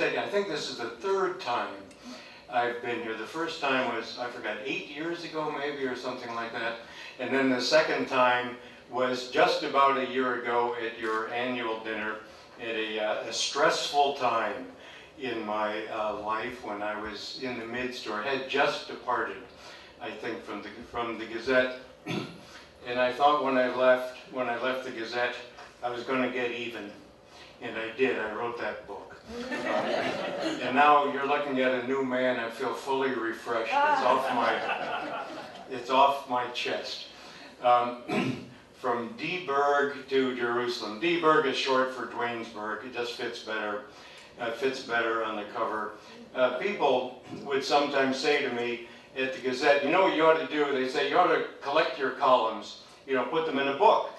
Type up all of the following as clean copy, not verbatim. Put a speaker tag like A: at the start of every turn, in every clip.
A: say, I think this is the third time I've been here. The first time was, I forgot, 8 years ago maybe, or something like that. And then the second time was just about a year ago at your annual dinner, at a stressful time in my life when I was in the midst, or had just departed, I think, from the Gazette. And I thought when I left the Gazette, I was going to get even, and I did. I wrote that book. And now you're looking at a new man. I feel fully refreshed. It's off my chest. From Dburg to Jerusalem. Dburg is short for Dwaynesburg. It just fits better. Fits better on the cover. People would sometimes say to me at the Gazette, you know what you ought to do? They say you ought to collect your columns, you know, put them in a book.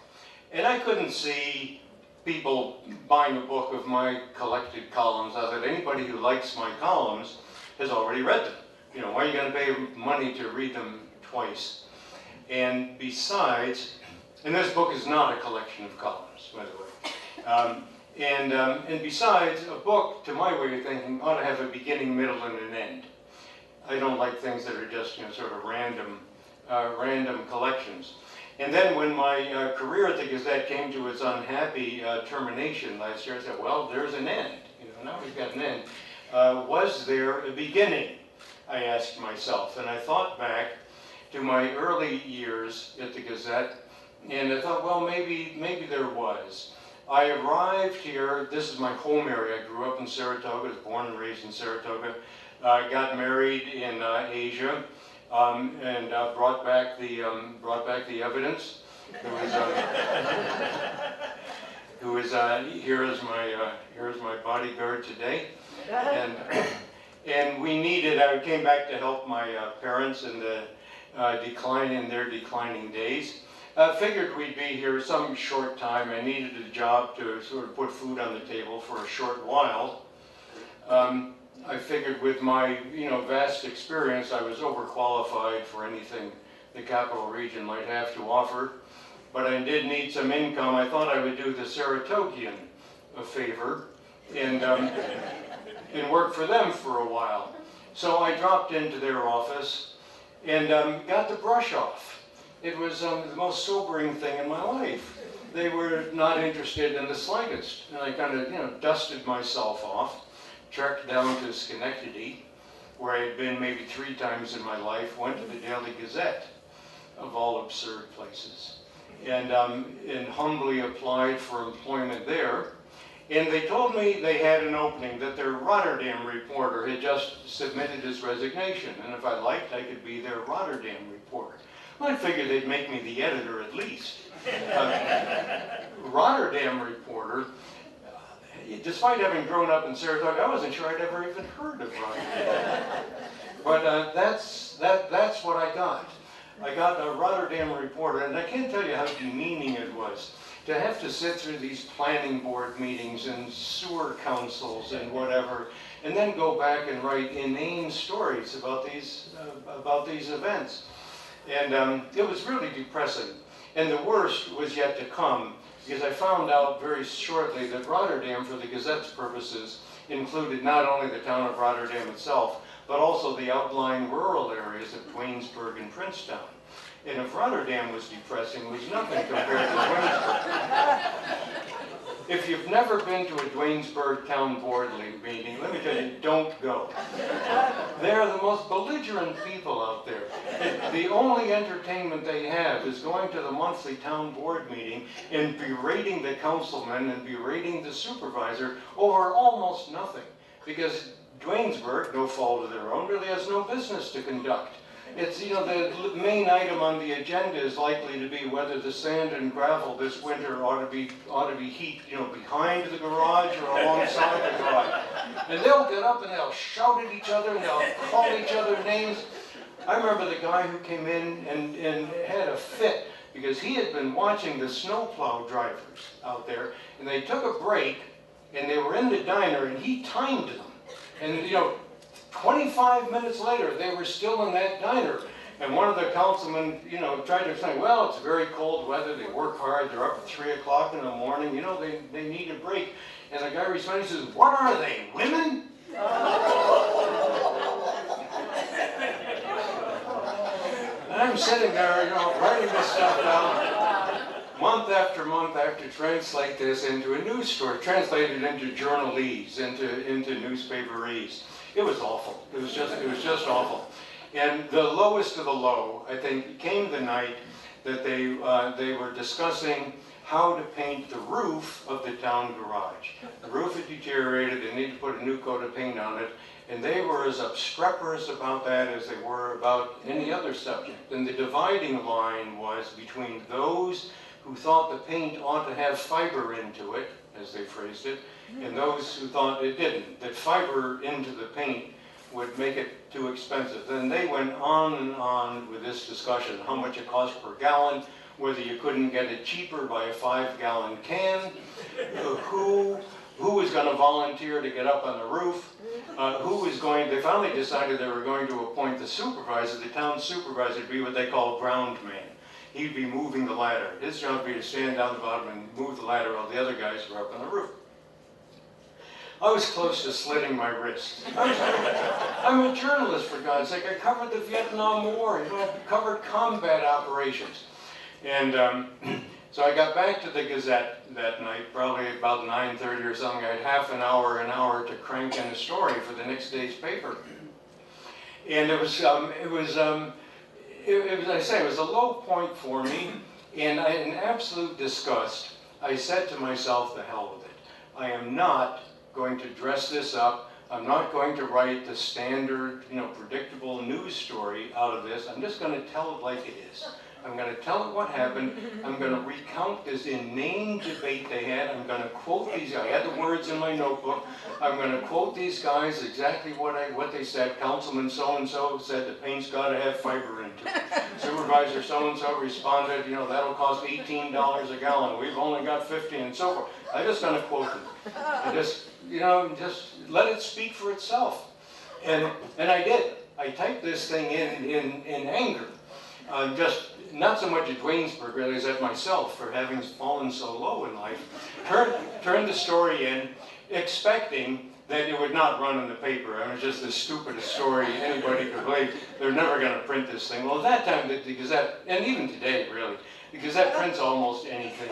A: And I couldn't see people buying a book of my collected columns. I thought anybody who likes my columns has already read them. You know, why are you going to pay money to read them twice? And besides, and this book is not a collection of columns, by the way. And besides, a book, to my way of thinking, ought to have a beginning, middle, and an end. I don't like things that are just, you know, sort of random collections. And then when my career at the Gazette came to its unhappy termination last year, I said, well, there's an end. You know, now we've got an end. Was there a beginning? I asked myself. And I thought back to my early years at the Gazette, and I thought, well, maybe there was. I arrived here, this is my home area. I grew up in Saratoga, was born and raised in Saratoga. I got married in Asia, and brought back the evidence. Who is here is my bodyguard today, and we needed. I came back to help my parents in the their declining days. Figured we'd be here some short time. I needed a job to sort of put food on the table for a short while. I figured with my, you know, vast experience, I was overqualified for anything the capital region might have to offer. But I did need some income. I thought I would do the Saratogian a favor and work for them for a while. So I dropped into their office and got the brush off. It was the most sobering thing in my life. They were not interested in the slightest. And I kind of, you know, dusted myself off, trekked down to Schenectady, where I had been maybe 3 times in my life, went to the Daily Gazette, of all absurd places, and humbly applied for employment there. And they told me they had an opening, that their Rotterdam reporter had just submitted his resignation, and if I liked, I could be their Rotterdam reporter. Well, I figured they'd make me the editor at least. Rotterdam reporter, despite having grown up in Saratoga, I wasn't sure I'd ever even heard of Rotterdam. But that's what I got. I got a Rotterdam reporter, and I can't tell you how demeaning it was to have to sit through these planning board meetings and sewer councils and whatever, and then go back and write inane stories about these events. And it was really depressing. And the worst was yet to come, because I found out very shortly that Rotterdam, for the Gazette's purposes, included not only the town of Rotterdam itself, but also the outlying rural areas of Dwaynesburg and Princetown. And if Rotterdam was depressing, it was nothing compared to Dwaynesburg. If you've never been to a Dwaynesburg town board meeting, let me tell you, don't go. They're the most belligerent people out there. The only entertainment they have is going to the monthly town board meeting and berating the councilman and berating the supervisor over almost nothing. Because Dwaynesburg, no fault of their own, really has no business to conduct. It's, you know, the main item on the agenda is likely to be whether the sand and gravel this winter ought to be heaped, you know, behind the garage or alongside the garage. And they'll get up and they'll shout at each other and they'll call each other names. I remember the guy who came in and had a fit because he had been watching the snowplow drivers out there, and they took a break and they were in the diner and he timed them. And, you know, 25 minutes later, they were still in that diner. And one of the councilmen, you know, tried to explain, well, it's very cold weather, they work hard, they're up at 3 o'clock in the morning, you know, they need a break. And the guy responded, he says, what are they, women? And I'm sitting there, you know, writing this stuff down, month after translate this into a news story, translate it into journalese, into newspaperese. It was awful. It was just awful. And the lowest of the low, I think, came the night that they were discussing how to paint the roof of the town garage. The roof had deteriorated, they needed to put a new coat of paint on it, and they were as obstreperous about that as they were about any other subject. And the dividing line was between those who thought the paint ought to have fiber into it, as they phrased it, and those who thought it didn't, that fiber into the paint would make it too expensive. Then they went on and on with this discussion, how much it cost per gallon, whether you couldn't get it cheaper by a 5-gallon can, who was going to volunteer to get up on the roof, they finally decided they were going to appoint the supervisor, the town supervisor, to be what they call ground man. He'd be moving the ladder. His job would be to stand down the bottom and move the ladder while the other guys were up on the roof. I was close to slitting my wrist. I'm a journalist, for God's sake. I covered the Vietnam War. You know, I covered combat operations. And so I got back to the Gazette that night, probably about 9:30 or something. I had half an hour to crank in a story for the next day's paper. And it was a low point for me. And in absolute disgust, I said to myself, the hell with it. I am not going to dress this up. I'm not going to write the standard, you know, predictable news story out of this. I'm just going to tell it like it is. I'm going to tell it what happened. I'm going to recount this inane debate they had. I'm going to quote these. I had the words in my notebook. I'm going to quote these guys exactly what they said. Councilman so-and-so said the paint's got to have fiber into it. Supervisor so-and-so responded, you know, that'll cost $18 a gallon. We've only got 50 and so forth. I'm just going to quote them. And just, you know, just let it speak for itself. And I did. I typed this thing in anger. Just not so much at Dwaynesburg, really, as at myself for having fallen so low in life. Turned the story in, expecting that it would not run in the paper. I mean, just the stupidest story anybody could believe. They're never going to print this thing. Well, at that time, the Gazette, and even today, really, the Gazette prints almost anything.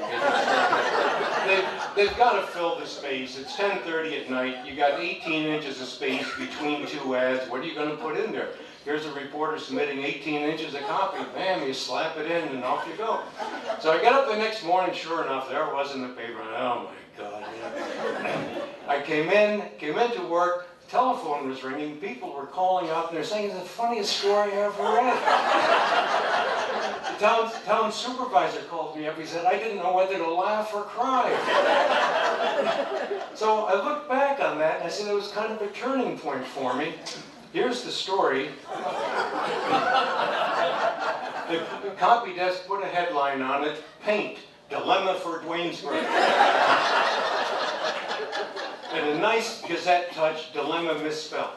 A: They've got to fill the space. It's 10:30 at night. You got 18 inches of space between two ads. What are you going to put in there? Here's a reporter submitting 18 inches of copy. Bam, you slap it in and off you go. So I got up the next morning, sure enough, there it was in the paper. And, oh my God. I came into work, the telephone was ringing, people were calling up and they're saying, it's the funniest story I ever read. The town supervisor called me up, he said, I didn't know whether to laugh or cry. So I looked back on that and I said, it was kind of a turning point for me. Here's the story. The copy desk put a headline on it, Paint, Dilemma for Dwaynesburg. And a nice Gazette touch, dilemma misspelled.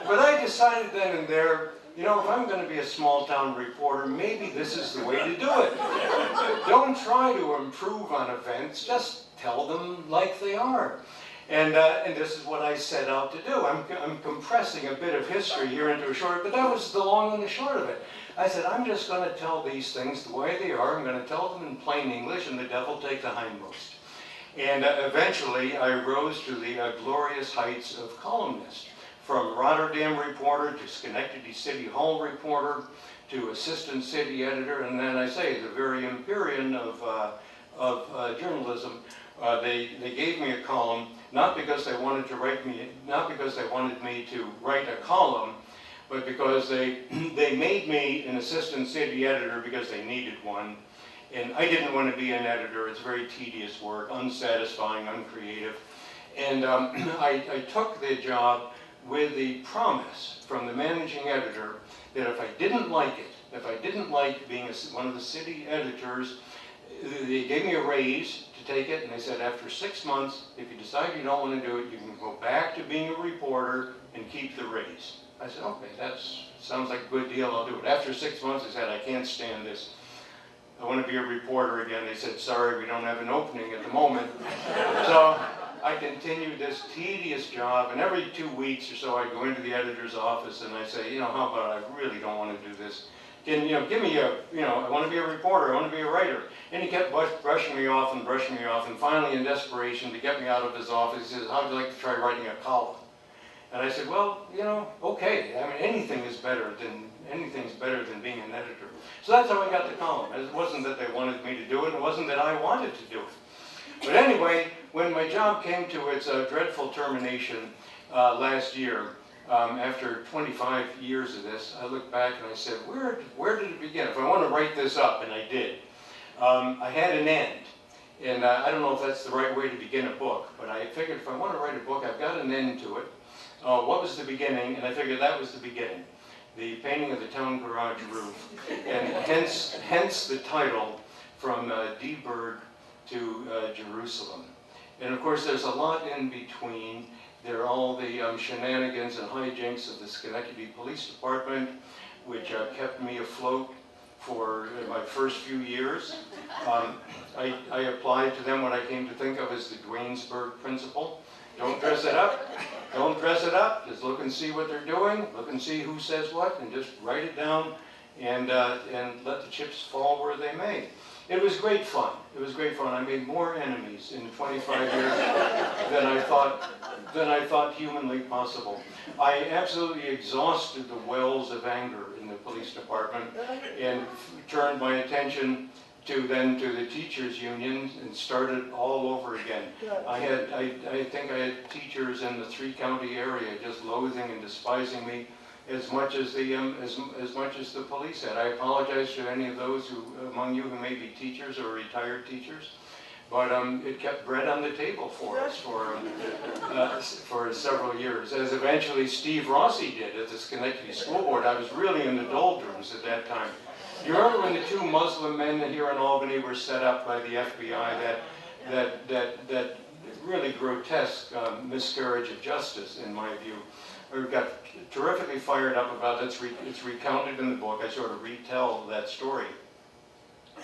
A: But I decided then and there, you know, if I'm going to be a small-town reporter, maybe this is the way to do it. Don't try to improve on events, just tell them like they are. And this is what I set out to do. I'm compressing a bit of history here into a short, but that was the long and the short of it. I said, I'm just going to tell these things the way they are. I'm going to tell them in plain English, and the devil take the hindmost. And eventually, I rose to the glorious heights of columnist. From Rotterdam reporter to Schenectady City Hall reporter to assistant city editor, and then I say the very Empyrean of journalism. They gave me a column not because they wanted to write me, not because they wanted me to write a column, but because they made me an assistant city editor because they needed one, and I didn't want to be an editor. It's very tedious work, unsatisfying, uncreative, and I took the job with the promise from the managing editor that if I didn't like it, if I didn't like being one of the city editors, they gave me a raise to take it, and they said after 6 months, if you decide you don't want to do it, you can go back to being a reporter and keep the raise. I said, okay, that sounds like a good deal, I'll do it. After 6 months, I said, I can't stand this. I want to be a reporter again. They said, sorry, we don't have an opening at the moment. So I continued this tedious job, and every 2 weeks or so I'd go into the editor's office and I'd say, how about I really don't want to do this. Can, give me a, I want to be a reporter, I want to be a writer. And he kept brushing me off, and finally in desperation to get me out of his office, he says, how'd you like to try writing a column? And I said, well, okay. I mean, anything's better than being an editor. So that's how I got the column. It wasn't that they wanted me to do it, it wasn't that I wanted to do it. But anyway, when my job came to its dreadful termination last year, after 25 years of this, I looked back and I said, where did it begin? If I want to write this up, and I did, I had an end. And I don't know if that's the right way to begin a book, but I figured if I want to write a book, I've got an end to it. What was the beginning? And I figured that was the beginning. The painting of the town garage roof. And hence the title, From Dburg to Jerusalem. And of course there's a lot in between. There are all the shenanigans and hijinks of the Schenectady Police Department, which kept me afloat for my first few years. I applied to them what I came to think of as the Dburg principle. Don't dress it up. Don't dress it up. Just look and see what they're doing. Look and see who says what, and just write it down, and let the chips fall where they may. It was great fun. It was great fun. I made more enemies in 25 years than I thought humanly possible. I absolutely exhausted the wells of anger in the police department and turned my attention to the teachers' union and started all over again. I think I had teachers in the 3-county area just loathing and despising me as much as the police had. I apologize to any of those among you who may be teachers or retired teachers, but it kept bread on the table for us for several years, as eventually Steve Rossi did at the Schenectady School Board. I was really in the doldrums at that time. You remember when the 2 Muslim men here in Albany were set up by the FBI, that really grotesque miscarriage of justice, in my view. I got terrifically fired up about it. It's recounted in the book. I sort of retell that story.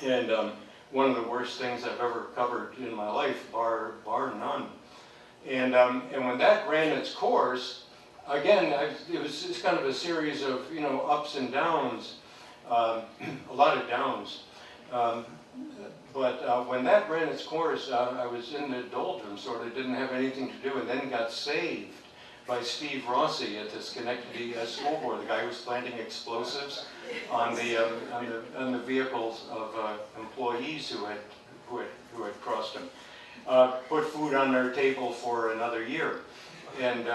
A: And one of the worst things I've ever covered in my life, bar none. And when that ran its course, again, it's kind of a series of ups and downs. A lot of downs. But when that ran its course, I was in the doldrums, sort of didn't have anything to do, and then got saved by Steve Rossi at the Schenectady School Board, the guy who was planting explosives on the vehicles of employees who had crossed him. Put food on their table for another year. And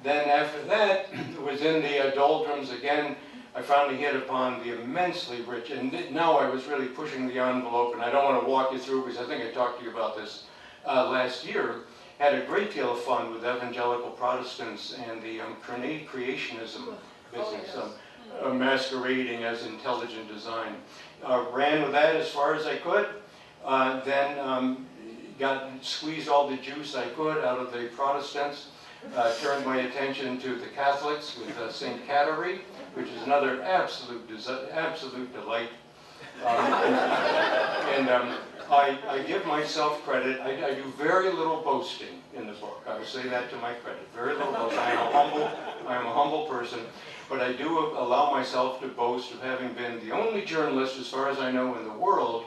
A: then after that, it was in the doldrums again. I finally hit upon the immensely rich, and now I was really pushing the envelope, and I don't want to walk you through because I think I talked to you about this last year. Had a great deal of fun with evangelical Protestants and the creationism business, masquerading as intelligent design. Ran with that as far as I could, then squeezed all the juice I could out of the Protestants, turned my attention to the Catholics with St. Catherine, which is another absolute delight. I give myself credit. I do very little boasting in the book. I would say that to my credit. Very little boasting. I am a humble person, but I do allow myself to boast of having been the only journalist, as far as I know, in the world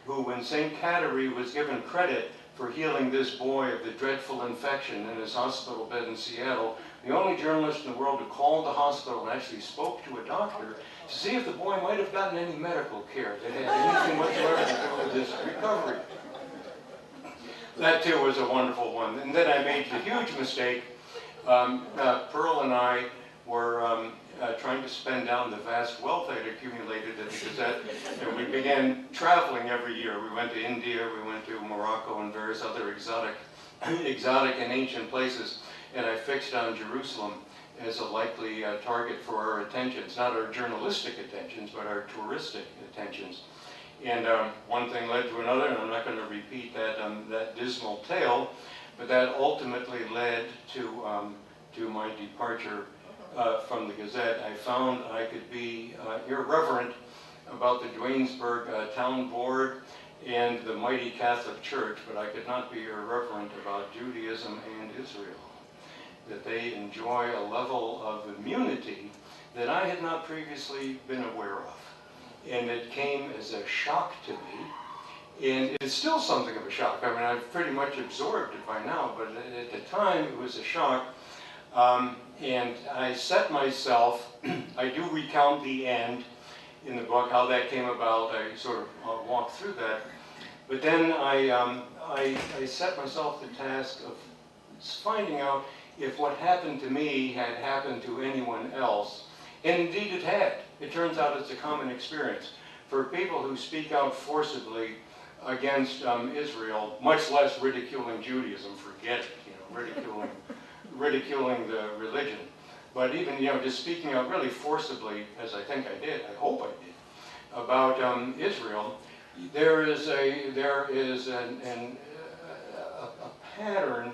A: who, when St. Catherine was given credit for healing this boy of the dreadful infection in his hospital bed in Seattle, the only journalist in the world who called the hospital and actually spoke to a doctor to see if the boy might have gotten any medical care that had anything whatsoever to do with his recovery. That too was a wonderful one. And then I made the huge mistake. Pearl and I were trying to spend down the vast wealth I'd accumulated at the Gazette. And we began traveling every year. We went to India, we went to Morocco and various other exotic and ancient places. And I fixed on Jerusalem as a likely target for our attentions, not our journalistic attentions, but our touristic attentions. And one thing led to another, and I'm not going to repeat that dismal tale, but that ultimately led to my departure from the Gazette. I found I could be irreverent about the Dburg town board and the mighty Catholic Church, but I could not be irreverent about Judaism and Israel. That they enjoy a level of immunity that I had not previously been aware of. And it came as a shock to me, and it's still something of a shock. I mean, I've pretty much absorbed it by now, but at the time it was a shock. And I set myself, I do recount the end in the book, how that came about. I sort of walked through that. But then I set myself the task of finding out if what happened to me had happened to anyone else. And indeed it had. It turns out it's a common experience. For people who speak out forcibly against Israel, much less ridiculing Judaism, forget it, ridiculing the religion. But even, just speaking out really forcibly, as I think I did, I hope I did, about Israel, there is a pattern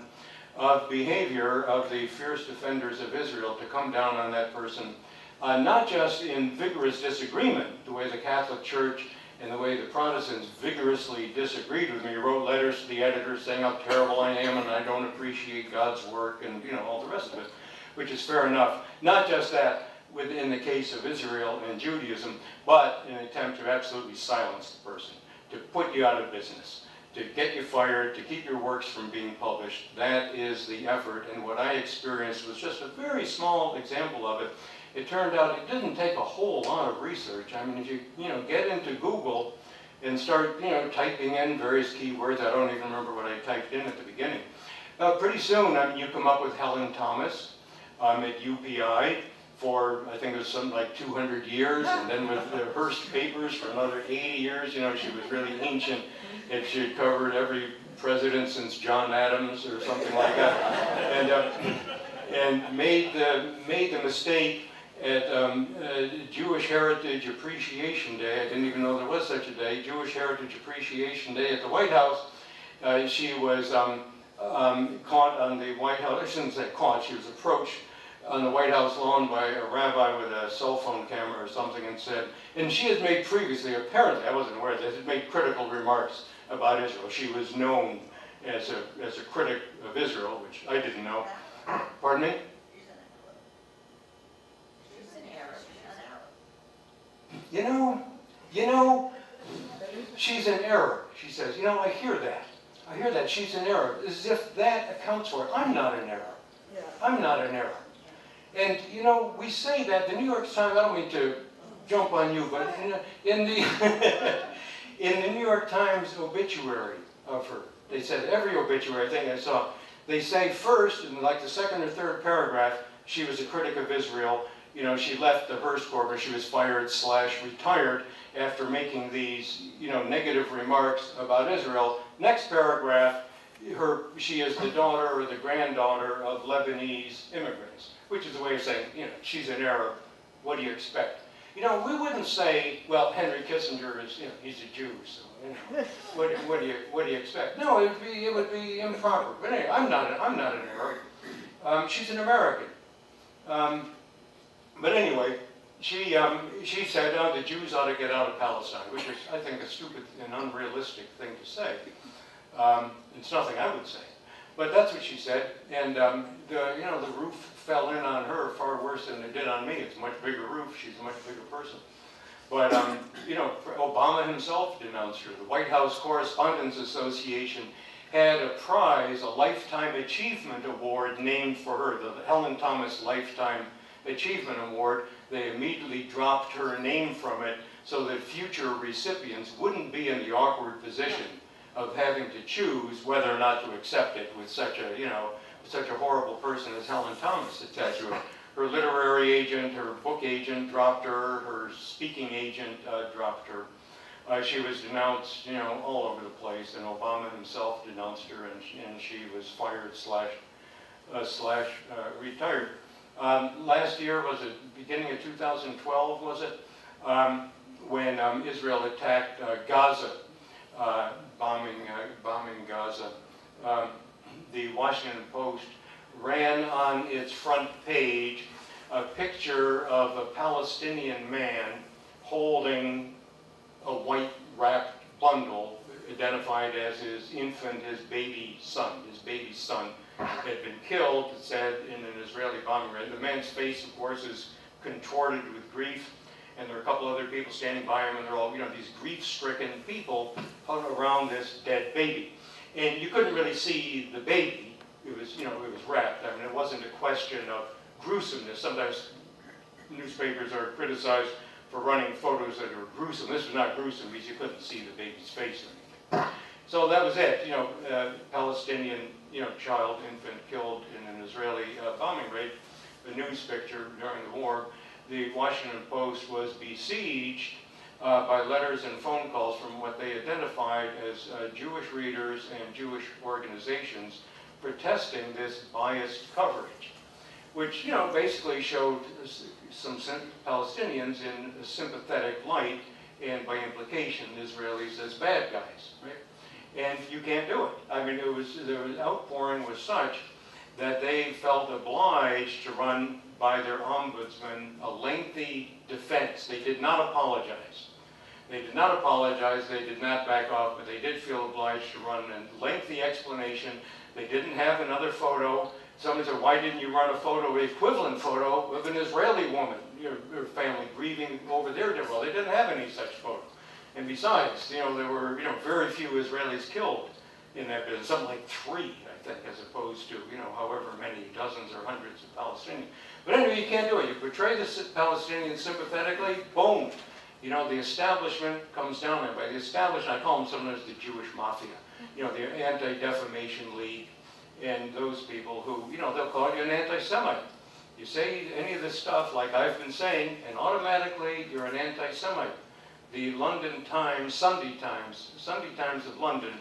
A: of behavior of the fierce defenders of Israel to come down on that person, not just in vigorous disagreement, the way the Catholic Church and the way the Protestants vigorously disagreed with me, wrote letters to the editor saying how terrible I am and I don't appreciate God's work and all the rest of it, which is fair enough. Not just that within the case of Israel and Judaism, but in an attempt to absolutely silence the person, to put you out of business, to get you fired, to keep your works from being published. That is the effort, and what I experienced was just a very small example of it. It turned out it didn't take a whole lot of research. I mean, if you get into Google and start typing in various keywords, I don't even remember what I typed in at the beginning. Pretty soon you come up with Helen Thomas at UPI for, I think it was something like 200 years, and then with the Hearst papers for another 80 years. She was really ancient, and she had covered every president since John Adams or something like that, and made the mistake at Jewish Heritage Appreciation Day. I didn't even know there was such a day. Jewish Heritage Appreciation Day at the White House. She was caught on the White House. I shouldn't say caught. She was approached on the White House lawn by a rabbi with a cell phone camera or something, and said, and she had made previously, apparently, I wasn't aware of this, had made critical remarks about Israel. She was known as a critic of Israel, which I didn't know. Pardon me? She's in error. She says, I hear that. I hear that. She's in error. As if that accounts for it. I'm not in error. Yeah. I'm not in error. And, we say that. The New York Times, I don't mean to jump on you, but in the New York Times obituary of her, they said, every obituary thing I saw, they say first, in like the second or third paragraph, she was a critic of Israel. She left the Hearst Corps, but she was fired / retired after making these, negative remarks about Israel. Next paragraph, she is the daughter or the granddaughter of Lebanese immigrants, which is a way of saying, she's in error. What do you expect? We wouldn't say, well, Henry Kissinger is, he's a Jew, so what do you expect? No, it would be improper. But anyway, I'm not in error. She's an American. But anyway, she said, the Jews ought to get out of Palestine, which is, I think, a stupid and unrealistic thing to say. It's nothing I would say. But that's what she said, and the roof fell in on her far worse than it did on me. It's a much bigger roof. She's a much bigger person. But, Obama himself denounced her. The White House Correspondents Association had a prize, a Lifetime Achievement Award named for her, the Helen Thomas Lifetime Achievement Award. They immediately dropped her name from it so that future recipients wouldn't be in the awkward position of having to choose whether or not to accept it with such a horrible person as Helen Thomas attached to it. Her literary agent, her book agent dropped her, her speaking agent dropped her. She was denounced, all over the place, and Obama himself denounced her, and she was fired / retired. Last year, was it beginning of 2012, was it? When Israel attacked Gaza, bombing Gaza. The Washington Post ran on its front page a picture of a Palestinian man holding a white wrapped bundle identified as his infant, his baby son. His baby son had been killed, it said, in an Israeli bombing raid. The man's face, of course, is contorted with grief, and there are a couple other people standing by him, and they're all, these grief-stricken people around this dead baby. And you couldn't really see the baby. It was, it was wrapped. I mean, it wasn't a question of gruesomeness. Sometimes newspapers are criticized for running photos that are gruesome. This was not gruesome because you couldn't see the baby's face or anything. So that was it. Palestinian, child, infant killed in an Israeli bombing raid. The news picture during the war. The Washington Post was besieged by letters and phone calls from what they identified as Jewish readers and Jewish organizations protesting this biased coverage, which, basically showed some Palestinians in a sympathetic light, and by implication, Israelis as bad guys, right? And you can't do it. I mean, the outpouring was such that they felt obliged to run by their ombudsman a lengthy defense. They did not apologize. They did not apologize, they did not back off, but they did feel obliged to run a lengthy explanation. They didn't have another photo. Someone said, why didn't you run a photo, equivalent photo, of an Israeli woman, her family grieving over their death? Well, they didn't have any such photo. And besides, there were, very few Israelis killed in that business, something like 3, I think, as opposed to, however many dozens or hundreds of Palestinians. But anyway, you can't do it. You portray the Palestinians sympathetically, boom. The establishment comes down, and by the establishment, I call them sometimes the Jewish mafia. The Anti-Defamation League, and those people who, they'll call you an anti-Semite. You say any of this stuff like I've been saying, and automatically you're an anti-Semite. The London Times, Sunday Times of London,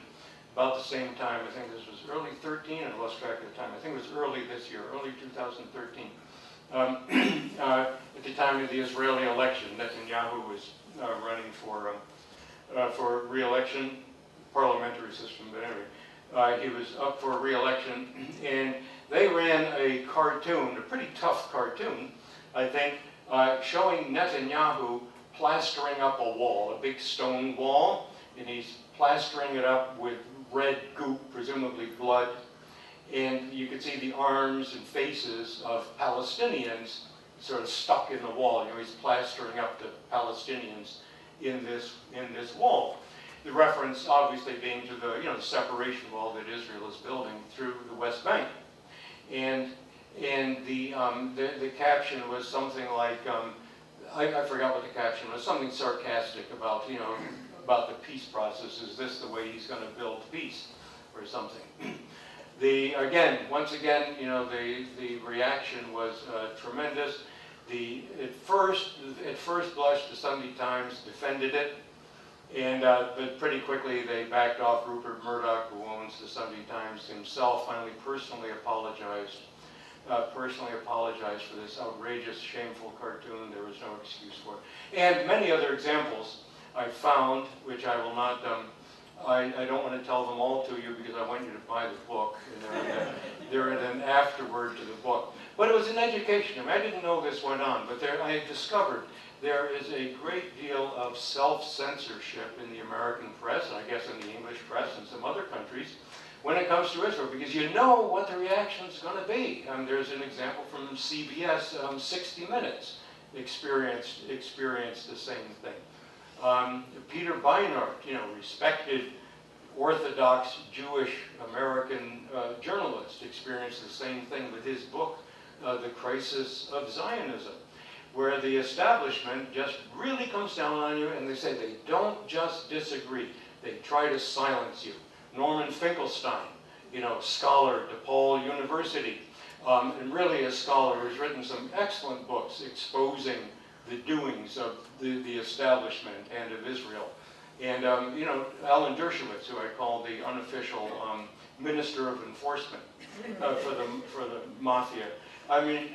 A: about the same time, I think this was early 13, I lost track of the time, I think it was early this year, early 2013. At the time of the Israeli election, Netanyahu was running for re-election, parliamentary system, but anyway, he was up for re-election, and they ran a cartoon, a pretty tough cartoon, I think, showing Netanyahu plastering up a wall, a big stone wall, and he's plastering it up with red goop, presumably blood, and you could see the arms and faces of Palestinians sort of stuck in the wall. He's plastering up the Palestinians in this wall. The reference obviously being to the the separation wall that Israel is building through the West Bank, and the caption was something like I forgot what the caption was. Something sarcastic about about the peace process. Is this the way he's going to build peace, or something? Once again, the reaction was tremendous. At first blush, the Sunday Times defended it, and but pretty quickly they backed off. Rupert Murdoch, who owns the Sunday Times himself, finally personally apologized for this outrageous, shameful cartoon. There was no excuse for it. And many other examples I found, which I will not. I don't want to tell them all to you because I want you to buy the book. And they're in an afterword to the book. But it was an education. I didn't know this went on, but I had discovered there is a great deal of self-censorship in the American press, and I guess in the English press and some other countries, when it comes to Israel, because you know what the reaction is going to be. There's an example from CBS, 60 Minutes, experienced the same thing. Peter Beinart, respected Orthodox Jewish American journalist, experienced the same thing with his book, The Crisis of Zionism, where the establishment just really comes down on you, and they say they don't just disagree, they try to silence you. Norman Finkelstein, scholar at DePaul University, and really a scholar who's written some excellent books exposing the doings of the establishment and of Israel. And, Alan Dershowitz, who I call the unofficial Minister of Enforcement for the Mafia. I mean,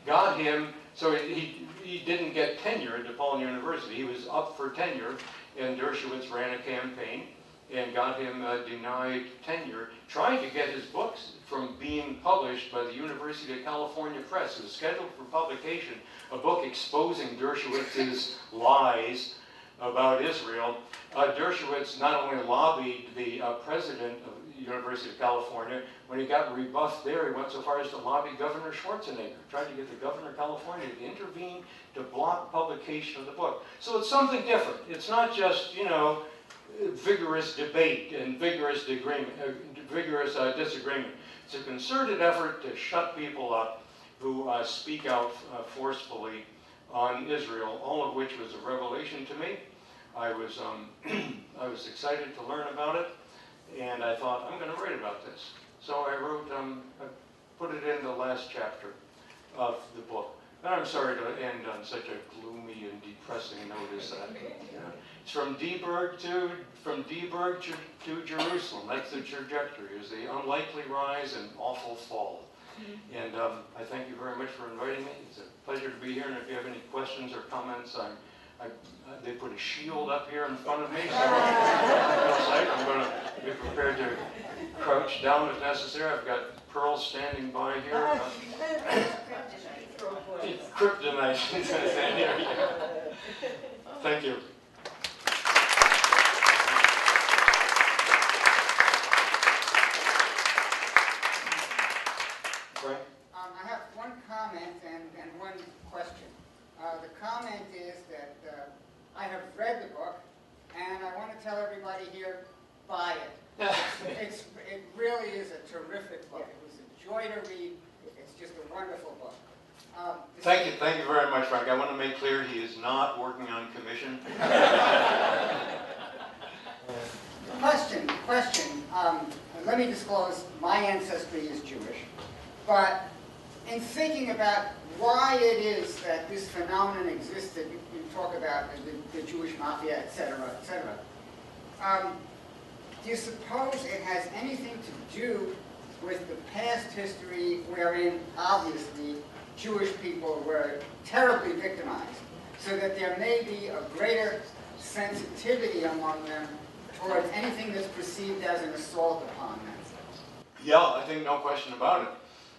A: got him, so he didn't get tenure at DePaul University. He was up for tenure, and Dershowitz ran a campaign and got him denied tenure, trying to get his books from being published by the University of California Press. It was scheduled for publication, a book exposing Dershowitz's lies about Israel, Dershowitz not only lobbied the president of the University of California, when he got rebuffed there, he went so far as to lobby Governor Schwarzenegger, tried to get the governor of California to intervene to block publication of the book. So it's something different. It's not just, you know, vigorous debate and vigorous disagreement. It's a concerted effort to shut people up who speak out forcefully on Israel, all of which was a revelation to me. I was excited to learn about it, and I thought, I'm going to write about this. So I wrote, I put it in the last chapter of the book. And I'm sorry to end on such a gloomy and depressing note as that. It's from Dburg to Jerusalem. That's the trajectory, is the unlikely rise and awful fall. And I thank you very much for inviting me. It's a pleasure to be here, and if you have any questions or comments, they put a shield up here in front of me, so I'm going to be prepared to crouch down if necessary. I've got Pearl standing by here. Kryptonite. Thank you. Frank?
B: I have one comment and one question. The comment is that I have read the book, and I want to tell everybody here, buy it. It really is a terrific book. It was a joy to read. It's just a wonderful book.
A: Thank you very much, Frank. I want to make clear he is not working on commission.
B: Question. Let me disclose, my ancestry is Jewish, but in thinking about why it is that this phenomenon exists that you talk about, the Jewish mafia, etc., etc., do you suppose it has anything to do with the past history wherein, obviously, Jewish people were terribly victimized, so that there may be a greater sensitivity among them towards anything that's perceived as an assault upon them?
A: Yeah, I think no question about it.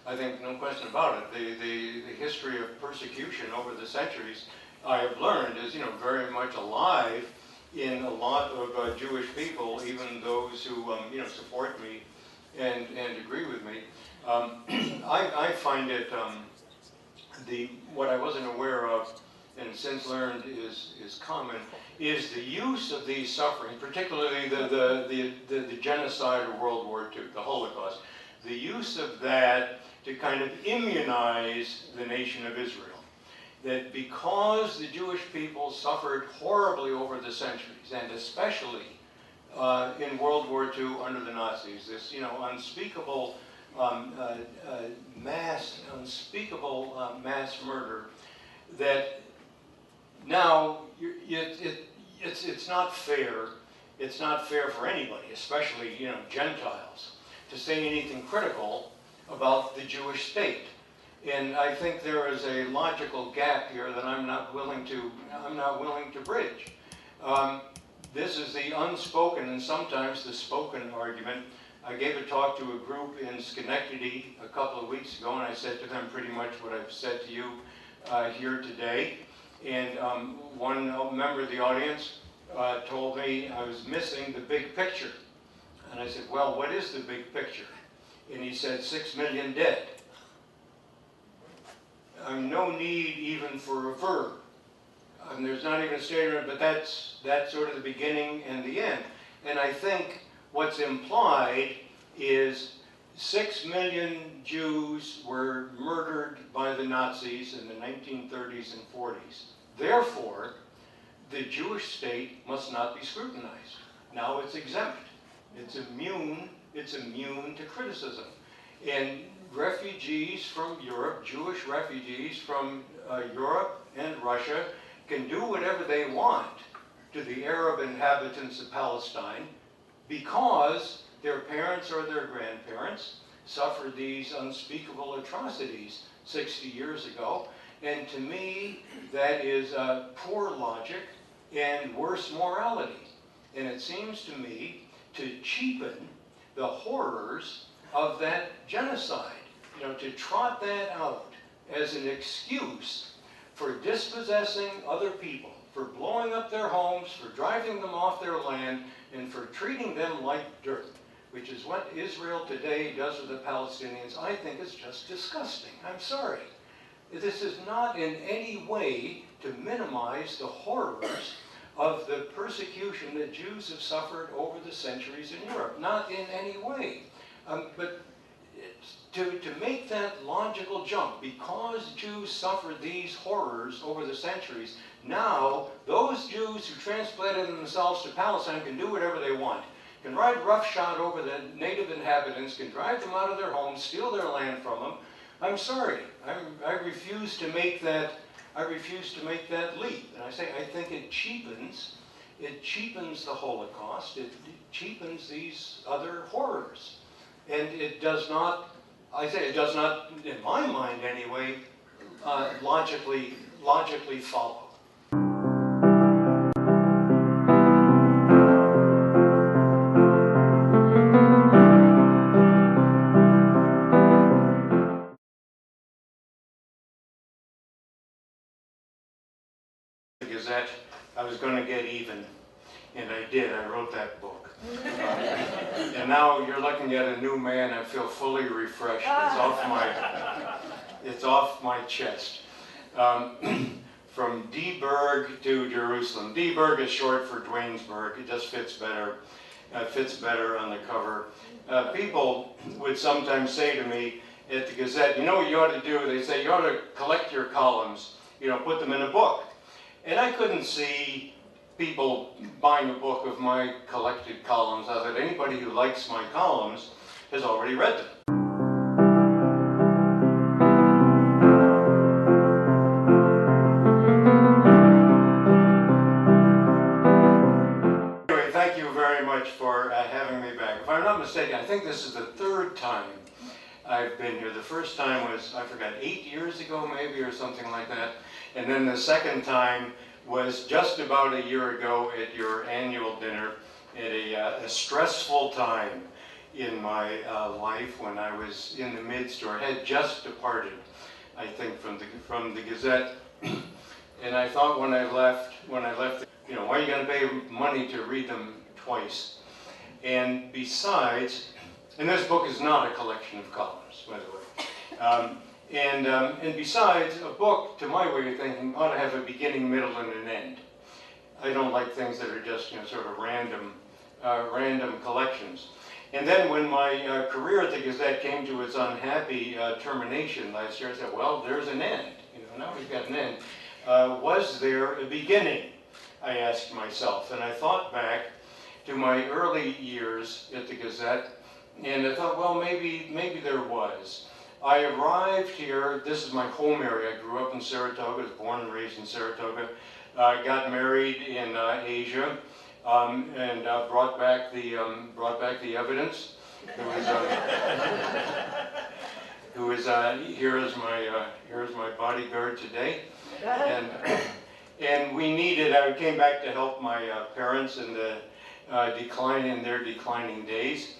A: The history of persecution over the centuries, I have learned, is very much alive in a lot of Jewish people, even those who support me and agree with me. I find it what I wasn't aware of and since learned is common, is the use of these sufferings, particularly the genocide of World War II, the Holocaust, the use of that to kind of immunize the nation of Israel. That because the Jewish people suffered horribly over the centuries, and especially in World War II under the Nazis, this unspeakable mass murder, that now it's not fair. It's not fair for anybody, especially Gentiles, to say anything critical about the Jewish state. And I think there is a logical gap here that I'm not willing to bridge. This is the unspoken and sometimes the spoken argument. I gave a talk to a group in Schenectady a couple of weeks ago, and I said to them pretty much what I've said to you here today. And one member of the audience told me I was missing the big picture. And I said, well, what is the big picture? And he said, 6 million dead. No need even for a verb. There's not even a statement, but that's sort of the beginning and the end. And I think what's implied is 6 million Jews were murdered by the Nazis in the 1930s and 40s. Therefore, the Jewish state must not be scrutinized. Now it's exempt. It's immune to criticism. And refugees from Europe, Jewish refugees from Europe and Russia, can do whatever they want to the Arab inhabitants of Palestine because their parents or their grandparents suffered these unspeakable atrocities 60 years ago. And to me, that is poor logic and worse morality. And it seems to me to cheapen the horrors of that genocide, to trot that out as an excuse for dispossessing other people, for blowing up their homes, for driving them off their land, and for treating them like dirt, which is what Israel today does with the Palestinians, I think is just disgusting. I'm sorry. This is not in any way to minimize the horrors of the persecution that Jews have suffered over the centuries in Europe. Not in any way. But to make that logical jump, because Jews suffered these horrors over the centuries, now those Jews who transplanted themselves to Palestine can do whatever they want. Can ride roughshod over the native inhabitants, can drive them out of their homes, steal their land from them. I'm sorry. I refuse to make that. I refuse to make that leap. And I say I think it cheapens the Holocaust. It cheapens these other horrors, and it does not. I say it does not, in my mind anyway, logically follow. Gazette, I was going to get even, and I did. I wrote that book. And now you're looking at a new man. I feel fully refreshed. It's off my chest. From Dburg to Jerusalem. Dburg is short for Dwaynesburg. It just fits better. Fits better on the cover. People would sometimes say to me at the Gazette, you know what you ought to do? They say you ought to collect your columns, put them in a book. And I couldn't see people buying a book of my collected columns. I thought anybody who likes my columns has already read them. Anyway, thank you very much for having me back. If I'm not mistaken, I think this is the third time I've been here. The first time was, I forgot, 8 years ago maybe, or something like that. And then the second time was just about a year ago at your annual dinner, at a stressful time in my life when I was in the midst, or had just departed, I think, from the Gazette. And I thought when I left, why are you going to pay money to read them twice? And besides, and this book is not a collection of columns, by the way. And besides, a book, to my way of thinking, ought to have a beginning, middle, and an end. I don't like things that are just, sort of random collections. And then when my career at the Gazette came to its unhappy termination last year, I said, well, there's an end. Now we've got an end. Was there a beginning? I asked myself. And I thought back to my early years at the Gazette, and I thought, well, maybe there was. I arrived here, this is my home area. I grew up in Saratoga, was born and raised in Saratoga. Got married in Asia, and brought back the evidence. Here is my bodyguard today. And we needed, I came back to help my parents in the their declining days.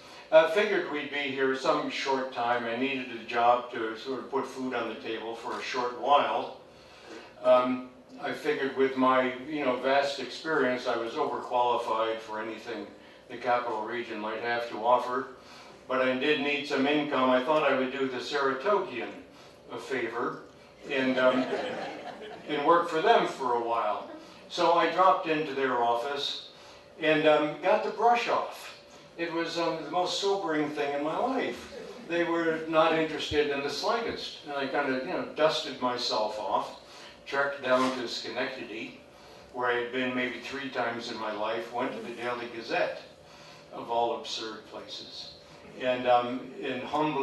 A: Figured we'd be here some short time. I needed a job to sort of put food on the table for a short while. I figured with my vast experience, I was overqualified for anything the Capital Region might have to offer. But I did need some income. I thought I would do the Saratogian a favor and work for them for a while. So I dropped into their office and got the brush off. It was the most sobering thing in my life. They were not interested in the slightest. And I kind of, dusted myself off, trekked down to Schenectady, where I had been maybe 3 times in my life, went to the Daily Gazette, of all absurd places, and humbly